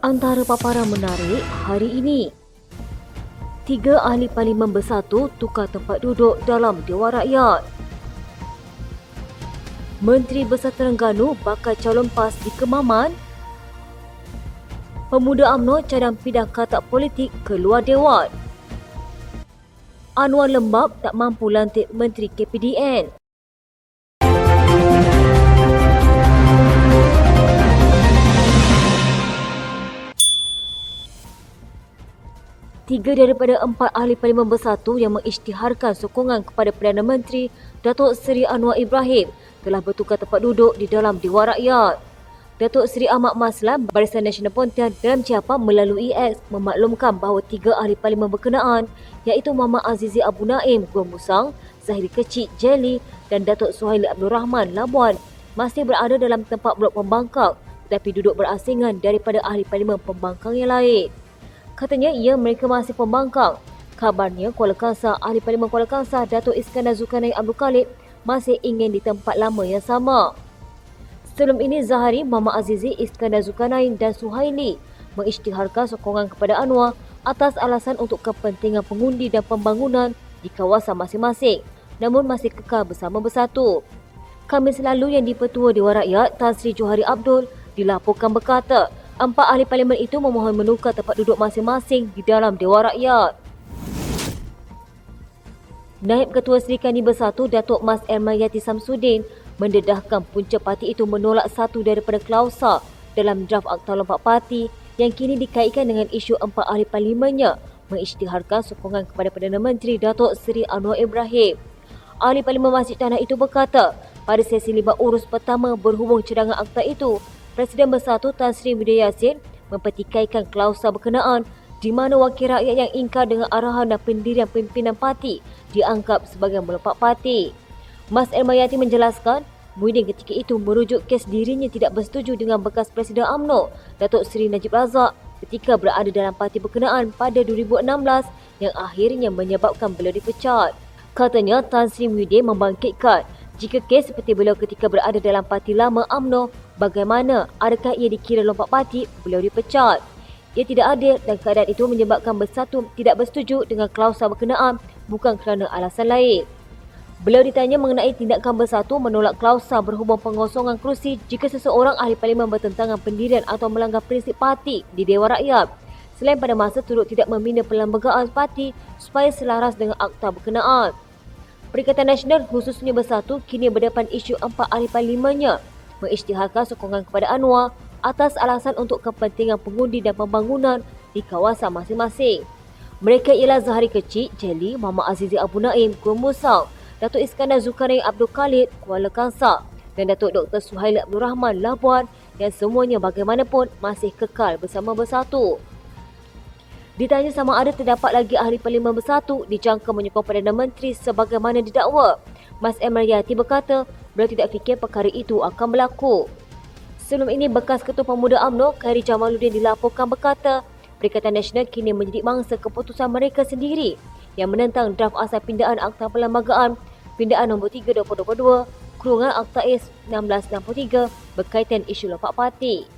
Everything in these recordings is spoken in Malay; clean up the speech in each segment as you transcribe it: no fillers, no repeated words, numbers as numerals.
Antara paparan menarik hari ini, 3 ahli Parlimen Bersatu tukar tempat duduk dalam Dewan Rakyat. Menteri Besar Terengganu bakal calon PAS di Kemaman. Pemuda UMNO cadang pindah katak politik ke luar Dewan. Anwar Lembap tak mampu lantik Menteri KPDN. Tiga daripada 4 ahli Parlimen Bersatu yang mengisytiharkan sokongan kepada Perdana Menteri Datuk Seri Anwar Ibrahim telah bertukar tempat duduk di dalam Dewan Rakyat. Datuk Seri Ahmad Maslan Barisan Nasional Pontian dalam jawapan melalui X memaklumkan bahawa 3 ahli Parlimen berkenaan iaitu Muhammad Azizi Abu Naim Gua Musang, Zahiri Kecik Jelly dan Datuk Suhaili Abdul Rahman Labuan masih berada dalam tempat blok pembangkang tetapi duduk berasingan daripada ahli Parlimen pembangkang yang lain. Katanya mereka masih pembangkang. Kabarnya Kuala Kangsar, ahli Parlimen Kuala Kangsar Datuk Iskandar Zulkarnain Abdul Khalid masih ingin di tempat lama yang sama. Sebelum ini Zahari, Muhammad Azizi, Iskandar Zulkarnain dan Suhaili mengisytiharkan sokongan kepada Anwar atas alasan untuk kepentingan pengundi dan pembangunan di kawasan masing-masing, namun masih kekal bersama Bersatu. Khamis lalu yang di-Pertua Dewan Rakyat Tan Sri Johari Abdul dilaporkan berkata 4 ahli Parlimen itu memohon menukar tempat duduk masing-masing di dalam Dewan Rakyat. Naib Ketua Serikandi Bersatu Datuk Mas Ermayati Samsudin mendedahkan punca parti itu menolak satu daripada klausa dalam draft Akta Lompat Parti yang kini dikaitkan dengan isu 4 ahli Parlimennya mengisytiharkan sokongan kepada Perdana Menteri Datuk Seri Anwar Ibrahim. Ahli Parlimen Masjid Tanah itu berkata pada sesi libat urus pertama berhubung cadangan akta itu, Presiden Bersatu Tan Sri Muhyiddin Yassin mempertikaikan klausa berkenaan di mana wakil rakyat yang ingkar dengan arahan dan pendirian pimpinan parti dianggap sebagai melompat parti. Mas Ermayati menjelaskan, Muhyiddin ketika itu merujuk kes dirinya tidak bersetuju dengan bekas Presiden UMNO, Datuk Seri Najib Razak ketika berada dalam parti berkenaan pada 2016 yang akhirnya menyebabkan beliau dipecat. Katanya Tan Sri Muhyiddin membangkitkan, jika kes seperti beliau ketika berada dalam parti lama UMNO, bagaimana adakah ia dikira lompat parti, beliau dipecat. Ia tidak adil dan keadaan itu menyebabkan Bersatu tidak bersetuju dengan klausa berkenaan bukan kerana alasan lain. Beliau ditanya mengenai tindakan Bersatu menolak klausa berhubung pengosongan kerusi jika seseorang ahli Parlimen bertentangan pendirian atau melanggar prinsip parti di Dewan Rakyat. Selain pada masa turut tidak membina perlembagaan parti supaya selaras dengan akta berkenaan. Perikatan Nasional khususnya Bersatu kini berdepan isu 4 ahli Parlimennya mengisytiharkan sokongan kepada Anwar atas alasan untuk kepentingan pengundi dan pembangunan di kawasan masing-masing. Mereka ialah Zahari Kecik, Jelly, Muhammad Azizi Abu Naim, Gua Musang, Datuk Iskandar Zulkarnain Abdul Khalid, Kuala Kangsar dan Datuk Dr. Suhaili Abdul Rahman Labuan yang semuanya bagaimanapun masih kekal bersama Bersatu. Ditanya sama ada terdapat lagi ahli Parlimen Bersatu dijangka menyokong Perdana Menteri sebagaimana didakwa, Mas Ermayati berkata beliau tidak fikir perkara itu akan berlaku. Sebelum ini, bekas Ketua Pemuda UMNO, Khairi Jamaluddin dilaporkan berkata, Perikatan Nasional kini menjadi mangsa keputusan mereka sendiri yang menentang draft asal pindaan Akta Perlembagaan Pindaan nombor 3 2022 kurungan Akta AIS 1663 berkaitan isu lompat parti.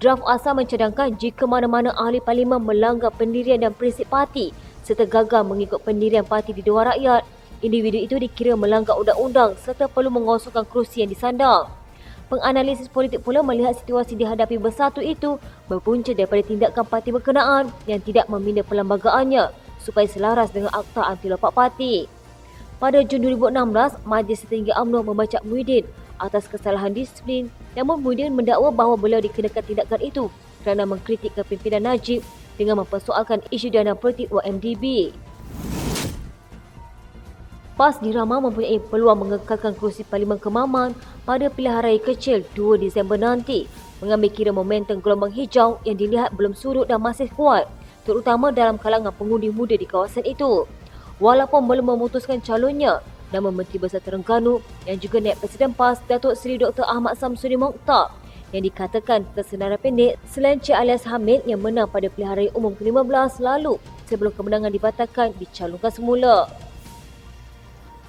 Draft asal mencadangkan jika mana-mana ahli Parlimen melanggar pendirian dan prinsip parti serta gagal mengikut pendirian parti di Dewan Rakyat, individu itu dikira melanggar undang-undang serta perlu mengosongkan kerusi yang disandang. Penganalisis politik pula melihat situasi dihadapi Bersatu itu berpunca daripada tindakan parti berkenaan yang tidak membina perlembagaannya supaya selaras dengan Akta Anti Lompat Parti. Pada Jun 2016, Majlis Tertinggi UMNO membacak Muhyiddin atas kesalahan disiplin, namun Muhyiddin mendakwa bahawa beliau dikenakan tindakan itu kerana mengkritik kepimpinan Najib dengan mempersoalkan isu dana politik YMDB. PAS dirama mempunyai peluang mengekalkan kerusi Parlimen Kemaman pada pilihan raya kecil 2 Disember nanti, mengambil kira momentum gelombang hijau yang dilihat belum surut dan masih kuat, terutama dalam kalangan pengundi muda di kawasan itu. Walaupun belum memutuskan calonnya, namun Menteri Besar Terengganu yang juga Naib Presiden PAS Datuk Seri Dr. Ahmad Samsudin Mokhtar yang dikatakan tersenarai pendek selain Cik Alias Hamid yang menang pada pilihan raya umum ke-15 lalu sebelum kemenangan dibatalkan dicalonkan semula.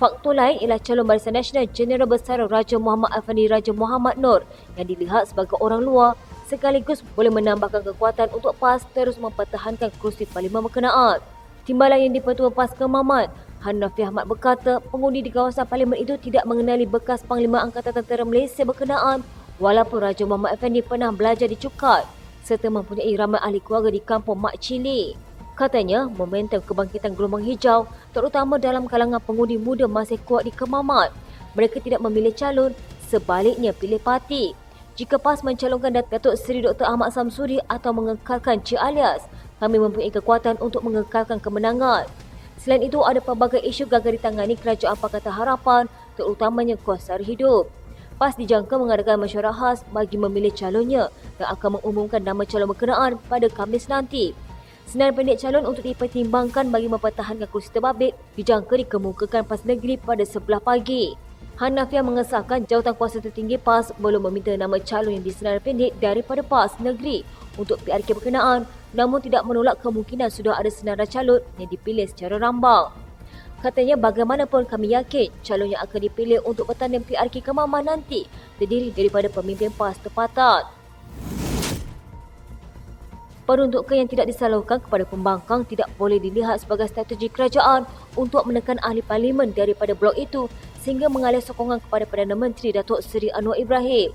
Faktor lain ialah calon Barisan Nasional Jeneral Besar Raja Muhammad Afandi Raja Muhammad Noor yang dilihat sebagai orang luar sekaligus boleh menambahkan kekuatan untuk PAS terus mempertahankan kerusi parlimen berkenaan. Timbalan yang di-Pertua PAS Kemamat, Hanafi Ahmad berkata pengundi di kawasan parlimen itu tidak mengenali bekas Panglima Angkatan Tentera Malaysia berkenaan walaupun Raja Muhammad Effendi pernah belajar di Cukat serta mempunyai ramai ahli keluarga di kampung Mak Cili. Katanya, momentum kebangkitan gelombang hijau terutama dalam kalangan pengundi muda masih kuat di Kemamat. Mereka tidak memilih calon, sebaliknya pilih parti. Jika PAS mencalonkan Datuk Seri Dr. Ahmad Samsuri atau mengekalkan Cik Alias, kami mempunyai kekuatan untuk mengekalkan kemenangan. Selain itu, ada pelbagai isu gagal ditangani kerajaan Pakatan Harapan, terutamanya kos sara hidup. PAS dijangka mengadakan mesyuarat khas bagi memilih calonnya dan akan mengumumkan nama calon berkenaan pada Khamis nanti. Senarai pendek calon untuk dipertimbangkan bagi mempertahankan kursi terbabit dijangka dikemukakan PAS Negeri pada 11 pagi. Hanafiah mengesahkan jawatan kuasa tertinggi PAS belum meminta nama calon yang disenarai pendek daripada PAS Negeri untuk PRK berkenaan, namun tidak menolak kemungkinan sudah ada senarai calon yang dipilih secara rambang. Katanya bagaimanapun kami yakin calon yang akan dipilih untuk bertanding PRK Kemaman nanti terdiri daripada pemimpin PAS terpatut. Peruntukan yang tidak disalurkan kepada pembangkang tidak boleh dilihat sebagai strategi kerajaan untuk menekan ahli parlimen daripada blok itu sehingga mengalih sokongan kepada Perdana Menteri Datuk Seri Anwar Ibrahim.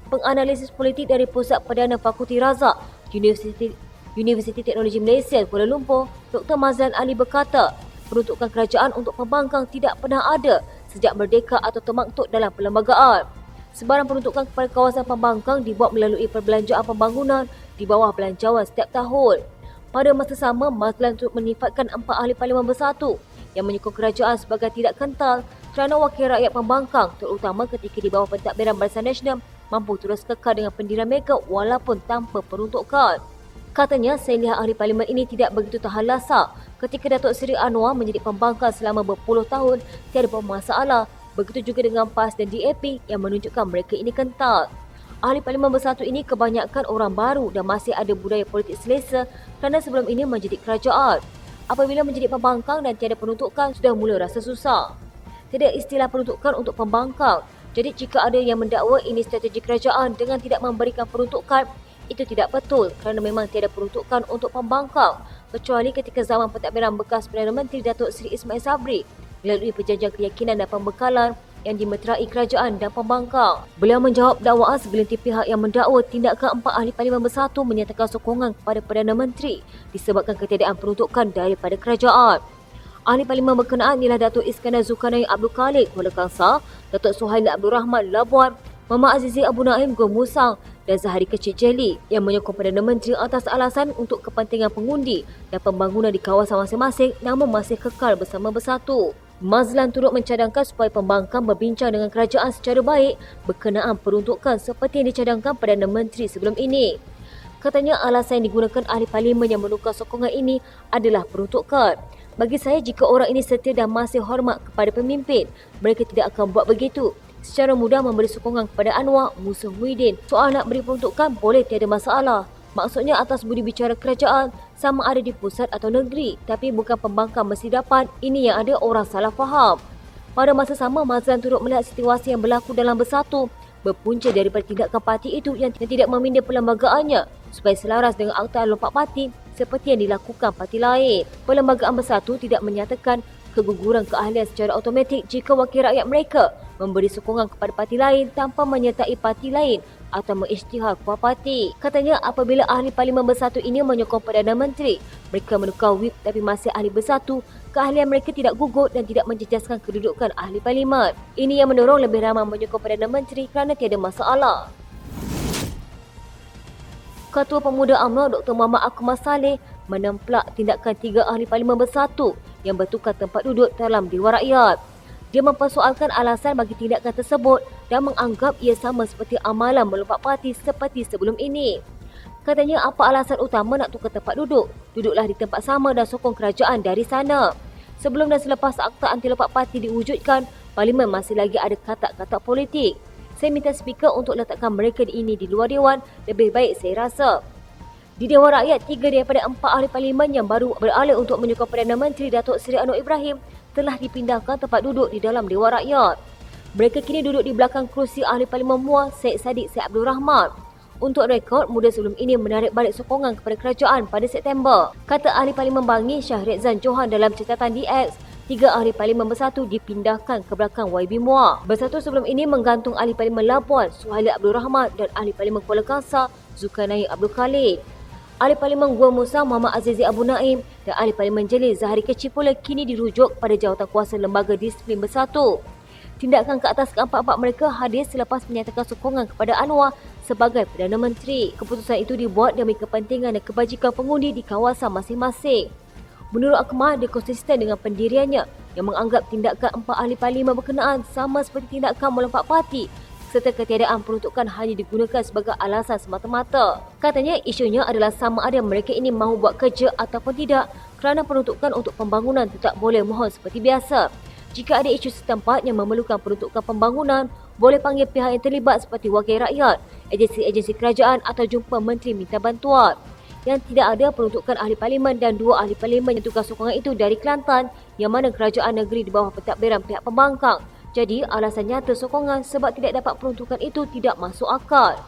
Penganalisis politik dari Pusat Perdana Fakulti Razak, Universiti Teknologi Malaysia Kuala Lumpur, Dr. Mazlan Ali berkata, peruntukan kerajaan untuk pembangkang tidak pernah ada sejak merdeka atau termaktub dalam perlembagaan. Sebarang peruntukan kepada kawasan pembangkang dibuat melalui perbelanjaan pembangunan di bawah belanjawan setiap tahun. Pada masa sama, Mazlan turut menifatkan 4 ahli parlimen bersatu yang menyokong kerajaan sebagai tidak kental kerana wakil rakyat pembangkang terutama ketika di bawah pentadbiran Barisan Nasional mampu terus kekal dengan pendirian mereka walaupun tanpa peruntukan. Katanya, saya lihat ahli parlimen ini tidak begitu tahan lasak ketika Datuk Seri Anwar menjadi pembangkang selama berpuluh tahun tiada masalah. Begitu juga dengan PAS dan DAP yang menunjukkan mereka ini kental. Ahli parlimen bersatu ini kebanyakan orang baru dan masih ada budaya politik selesa kerana sebelum ini menjadi kerajaan. Apabila menjadi pembangkang dan tiada peruntukan, sudah mula rasa susah. Tiada istilah peruntukan untuk pembangkang. Jadi jika ada yang mendakwa ini strategi kerajaan dengan tidak memberikan peruntukan, itu tidak betul kerana memang tiada peruntukan untuk pembangkang kecuali ketika zaman pentadbiran bekas Perdana Menteri Datuk Seri Ismail Sabri melalui perjanjian keyakinan dan pembekalan yang dimeterai kerajaan dan pembangkang. Beliau menjawab dakwaan segelintir pihak yang mendakwa tindakan 4 ahli parlimen bersatu menyatakan sokongan kepada Perdana Menteri disebabkan ketiadaan peruntukan daripada kerajaan. Ahli parlimen berkenaan ialah Datuk Iskandar Zulkarnain Abdul Khalid Kuala Kangsar, Datuk Suhail Abdul Rahman Labuan, Muhammad Azizi Abu Naim Gua Musang dan Zahari Kecil Jeli yang menyokong Perdana Menteri atas alasan untuk kepentingan pengundi dan pembangunan di kawasan masing-masing namun masih kekal bersama bersatu. Mazlan turut mencadangkan supaya pembangkang berbincang dengan kerajaan secara baik berkenaan peruntukan seperti yang dicadangkan Perdana Menteri sebelum ini. Katanya alasan yang digunakan ahli parlimen yang menukar sokongan ini adalah peruntukan. Bagi saya, jika orang ini setia dan masih hormat kepada pemimpin, mereka tidak akan buat begitu. Secara mudah memberi sokongan kepada Anwar, musuh Muhyiddin. Soal nak beri peruntukan boleh tiada masalah. Maksudnya atas budi bicara kerajaan sama ada di pusat atau negeri, tapi bukan pembangkang mesti dapat. Ini yang ada orang salah faham. Pada masa sama, Mazlan turut melihat situasi yang berlaku dalam bersatu berpunca daripada tindakan parti itu yang tidak meminda perlembagaannya supaya selaras dengan Akta Lompat Parti seperti yang dilakukan parti lain. Perlembagaan bersatu tidak menyatakan keguguran keahlian secara automatik jika wakil rakyat mereka memberi sokongan kepada parti lain tanpa menyertai parti lain atau mengisytihar kepada parti. Katanya apabila ahli parlimen bersatu ini menyokong Perdana Menteri, mereka menukar whip tapi masih ahli bersatu, keahlian mereka tidak gugur dan tidak menjejaskan kedudukan ahli parlimen. Ini yang mendorong lebih ramai menyokong Perdana Menteri kerana tiada masalah. Ketua Pemuda UMNO Dr. Muhammad Akmal Saleh menemplak tindakan 3 ahli parlimen bersatu yang bertukar tempat duduk dalam Dewan Rakyat. Dia mempersoalkan alasan bagi tindakan tersebut dan menganggap ia sama seperti amalan melompat parti seperti sebelum ini. Katanya apa alasan utama nak tukar tempat duduk? Duduklah di tempat sama dan sokong kerajaan dari sana. Sebelum dan selepas Akta Anti Lompat Parti diwujudkan, parlimen masih lagi ada katak-katak politik. Saya minta speaker untuk letakkan mereka ini di luar Dewan, lebih baik saya rasa. Di Dewan Rakyat, 3 daripada 4 ahli parlimen yang baru beralih untuk menyokong Perdana Menteri Datuk Seri Anwar Ibrahim telah dipindahkan tempat duduk di dalam Dewan Rakyat. Mereka kini duduk di belakang kerusi ahli parlimen Muar Syed Saddiq Syed Abdul Rahman. Untuk rekod, muda sebelum ini menarik balik sokongan kepada kerajaan pada September. Kata Ahli Parlimen Bangi Shah Rezan Johan dalam catatan di X, 3 Ahli Parlimen Bersatu dipindahkan ke belakang YB Muar. Bersatu sebelum ini menggantung Ahli Parlimen Labuan Suhaili Abdul Rahmat dan Ahli Parlimen Kuala Kangsar Zulkarnain Abdul Khalid. Ahli Parlimen Gua Musa Muhammad Azizi Abu Naim dan Ahli Parlimen Jelil Zahari Kecil pula kini dirujuk pada jawatan kuasa Lembaga Disiplin Bersatu. Tindakan ke atas keempat-empat mereka hadir selepas menyatakan sokongan kepada Anwar sebagai Perdana Menteri. Keputusan itu dibuat demi kepentingan dan kebajikan pengundi di kawasan masing-masing. Menurut Akmal, dia konsisten dengan pendiriannya yang menganggap tindakan 4 ahli parlimen berkenaan sama seperti tindakan melompat parti serta ketiadaan peruntukan hanya digunakan sebagai alasan semata-mata. Katanya isunya adalah sama ada mereka ini mahu buat kerja ataupun tidak kerana peruntukan untuk pembangunan tetap boleh mohon seperti biasa. Jika ada isu setempat yang memerlukan peruntukan pembangunan, boleh panggil pihak yang terlibat seperti wakil rakyat, agensi-agensi kerajaan atau jumpa menteri minta bantuan. Yang tidak ada peruntukan ahli parlimen dan 2 ahli parlimen yang tugas sokongan itu dari Kelantan yang mana kerajaan negeri di bawah pentadbiran pihak pembangkang. Jadi alasan nyata sokongan sebab tidak dapat peruntukan itu tidak masuk akal.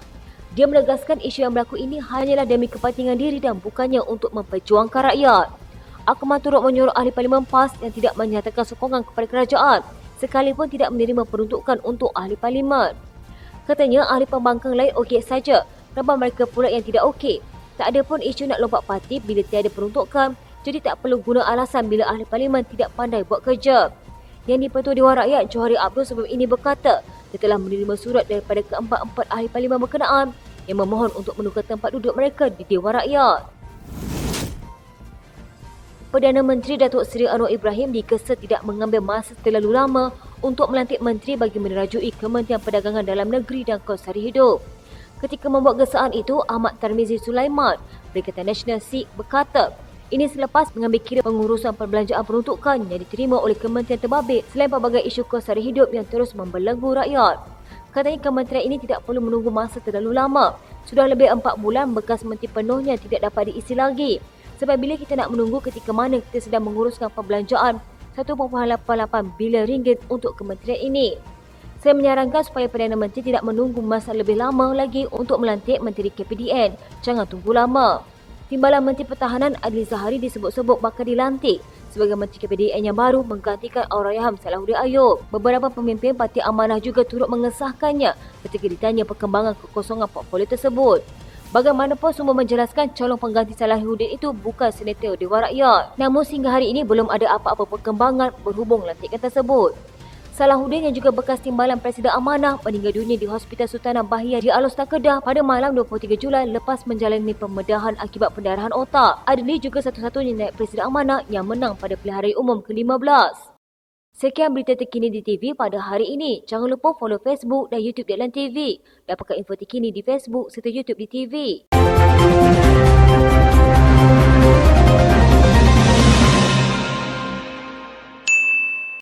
Dia menegaskan isu yang berlaku ini hanyalah demi kepentingan diri dan bukannya untuk memperjuangkan rakyat. Akmal turut menyuruh ahli parlimen PAS yang tidak menyatakan sokongan kepada kerajaan sekalipun tidak menerima peruntukan untuk ahli parlimen. Katanya ahli pembangkang lain okey saja, tambah mereka pula yang tidak okey. Tak ada pun isu nak lompat parti bila tiada peruntukan, jadi tak perlu guna alasan bila ahli parlimen tidak pandai buat kerja. Yang di-Pertua Dewan Rakyat Johari Abdul sebelum ini berkata, dia telah menerima surat daripada keempat-empat ahli parlimen berkenaan yang memohon untuk menukar tempat duduk mereka di Dewan Rakyat. Perdana Menteri Datuk Seri Anwar Ibrahim dikesa tidak mengambil masa terlalu lama untuk melantik menteri bagi menerajui Kementerian Perdagangan Dalam Negeri dan Kos Sari Hidup. Ketika membuat gesaan itu, Ahmad Tarmizi Sulaiman, Perikatan Nasional SIK berkata, ini selepas mengambil kira pengurusan perbelanjaan peruntukan yang diterima oleh Kementerian Terbabit selain pelbagai isu kos sari hidup yang terus membelenggu rakyat. Katanya kementerian ini tidak perlu menunggu masa terlalu lama. Sudah lebih 4 bulan bekas menteri penuhnya tidak dapat diisi lagi. Sebab bila kita nak menunggu ketika mana kita sedang menguruskan perbelanjaan 1.88 bilion ringgit untuk kementerian ini. Saya menyarankan supaya Perdana Menteri tidak menunggu masa lebih lama lagi untuk melantik Menteri KPDN. Jangan tunggu lama. Timbalan Menteri Pertahanan Adli Zahari disebut-sebut bakal dilantik sebagai Menteri KPDN yang baru menggantikan Allahyarham Salahuddin Ayub. Beberapa pemimpin Parti Amanah juga turut mengesahkannya ketika ditanya perkembangan kekosongan portfolio tersebut. Bagaimanapun semua menjelaskan calon pengganti Salahuddin itu bukan senator Dewan Rakyat. Namun sehingga hari ini belum ada apa-apa perkembangan berhubung lantikan tersebut. Salahuddin yang juga bekas timbalan Presiden Amanah meninggal dunia di Hospital Sultanah Bahiyah di Alor Kedah pada malam 23 Julai lepas menjalani pembedahan akibat pendarahan otak. Adli juga satu-satunya naib Presiden Amanah yang menang pada pilihan raya umum ke-15. Sekian berita terkini di TV pada hari ini. Jangan lupa follow Facebook dan YouTube Deadline TV. Dapatkan info terkini di Facebook serta YouTube di TV.